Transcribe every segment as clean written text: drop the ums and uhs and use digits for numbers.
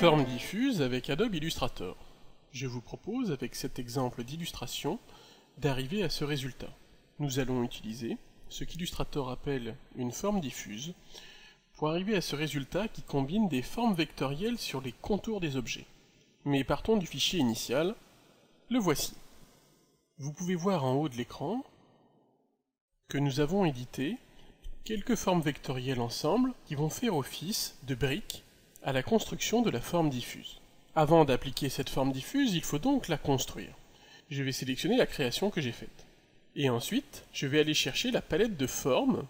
Forme diffuse avec Adobe Illustrator. Je vous propose, avec cet exemple d'illustration, d'arriver à ce résultat. Nous allons utiliser ce qu'Illustrator appelle une forme diffuse pour arriver à ce résultat qui combine des formes vectorielles sur les contours des objets. Mais partons du fichier initial, le voici. Vous pouvez voir en haut de l'écran que nous avons édité quelques formes vectorielles ensemble qui vont faire office de briques à la construction de la forme diffuse. Avant d'appliquer cette forme diffuse, il faut donc la construire. Je vais sélectionner la création que j'ai faite. Et ensuite, je vais aller chercher la palette de formes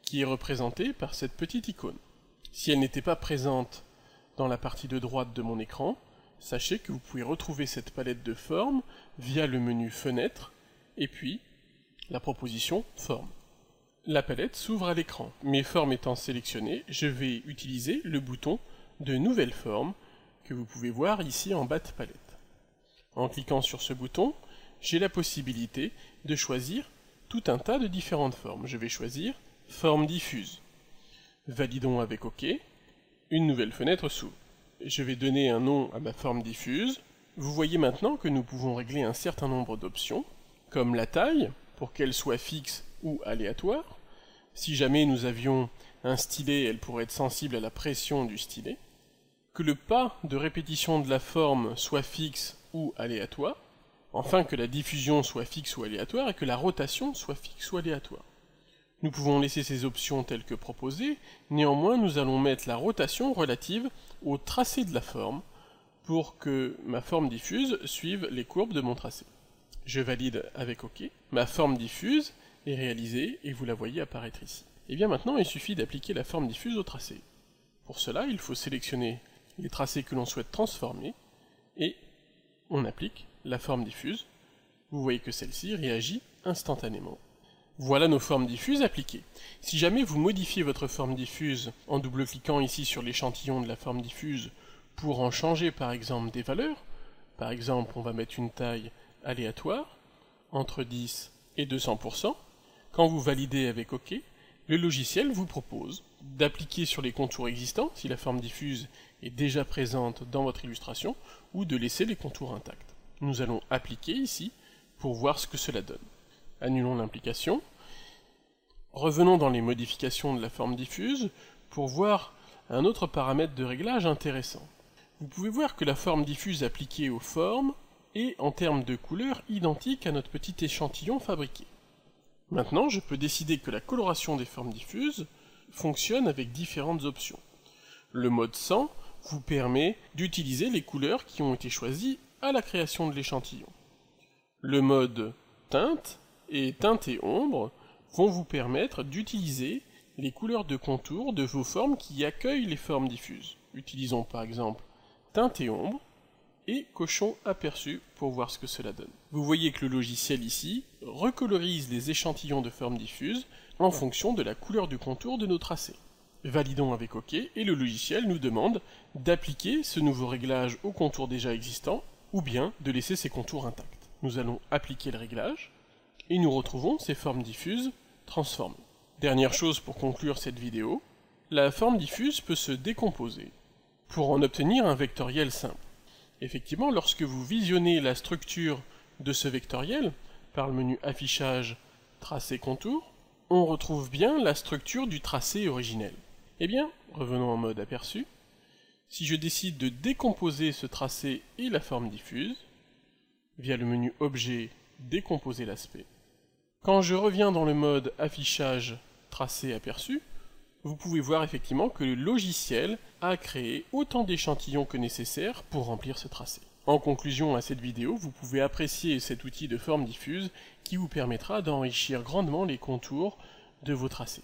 qui est représentée par cette petite icône. Si elle n'était pas présente dans la partie de droite de mon écran, sachez que vous pouvez retrouver cette palette de formes via le menu Fenêtre et puis la proposition Forme. La palette s'ouvre à l'écran. Mes formes étant sélectionnées, je vais utiliser le bouton de Nouvelle forme que vous pouvez voir ici en bas de palette. En cliquant sur ce bouton, j'ai la possibilité de choisir tout un tas de différentes formes. Je vais choisir Forme diffuse. Validons avec OK. Une nouvelle fenêtre s'ouvre. Je vais donner un nom à ma forme diffuse. Vous voyez maintenant que nous pouvons régler un certain nombre d'options, comme la taille, pour qu'elle soit fixe ou aléatoire. Si jamais nous avions un stylet, elle pourrait être sensible à la pression du stylet. Que le pas de répétition de la forme soit fixe ou aléatoire. Enfin, que la diffusion soit fixe ou aléatoire et que la rotation soit fixe ou aléatoire. Nous pouvons laisser ces options telles que proposées, néanmoins nous allons mettre la rotation relative au tracé de la forme pour que ma forme diffuse suive les courbes de mon tracé. Je valide avec OK. Ma forme diffuse est réalisée et vous la voyez apparaître ici. Et bien maintenant il suffit d'appliquer la forme diffuse au tracé. Pour cela il faut sélectionner les tracés que l'on souhaite transformer et on applique la forme diffuse. Vous voyez que celle-ci réagit instantanément. Voilà nos formes diffuses appliquées. Si jamais vous modifiez votre forme diffuse en double-cliquant ici sur l'échantillon de la forme diffuse pour en changer par exemple des valeurs, par exemple on va mettre une taille aléatoire, entre 10 et 200%, quand vous validez avec OK, le logiciel vous propose d'appliquer sur les contours existants, si la forme diffuse est déjà présente dans votre illustration, ou de laisser les contours intacts. Nous allons appliquer ici pour voir ce que cela donne. Annulons l'implication. Revenons dans les modifications de la forme diffuse pour voir un autre paramètre de réglage intéressant. Vous pouvez voir que la forme diffuse appliquée aux formes est en termes de couleur identique à notre petit échantillon fabriqué. Maintenant, je peux décider que la coloration des formes diffuses fonctionne avec différentes options. Le mode 100 vous permet d'utiliser les couleurs qui ont été choisies à la création de l'échantillon. Le mode teinte et teinte et ombre vont vous permettre d'utiliser les couleurs de contour de vos formes qui accueillent les formes diffuses. Utilisons par exemple teinte et ombre et cochons aperçu pour voir ce que cela donne. Vous voyez que le logiciel ici recolorise les échantillons de formes diffuses en fonction de la couleur du contour de nos tracés. Validons avec OK et le logiciel nous demande d'appliquer ce nouveau réglage aux contours déjà existants ou bien de laisser ces contours intacts. Nous allons appliquer le réglage et nous retrouvons ces formes diffuses transformées. Dernière chose pour conclure cette vidéo, la forme diffuse peut se décomposer pour en obtenir un vectoriel simple. Effectivement, lorsque vous visionnez la structure de ce vectoriel par le menu Affichage, Tracé, Contour, on retrouve bien la structure du tracé originel. Eh bien, revenons en mode aperçu. Si je décide de décomposer ce tracé et la forme diffuse, via le menu Objet, Décomposer l'aspect, quand je reviens dans le mode Affichage, Tracé, Aperçu, vous pouvez voir effectivement que le logiciel a créé autant d'échantillons que nécessaire pour remplir ce tracé. En conclusion à cette vidéo, vous pouvez apprécier cet outil de forme diffuse qui vous permettra d'enrichir grandement les contours de vos tracés.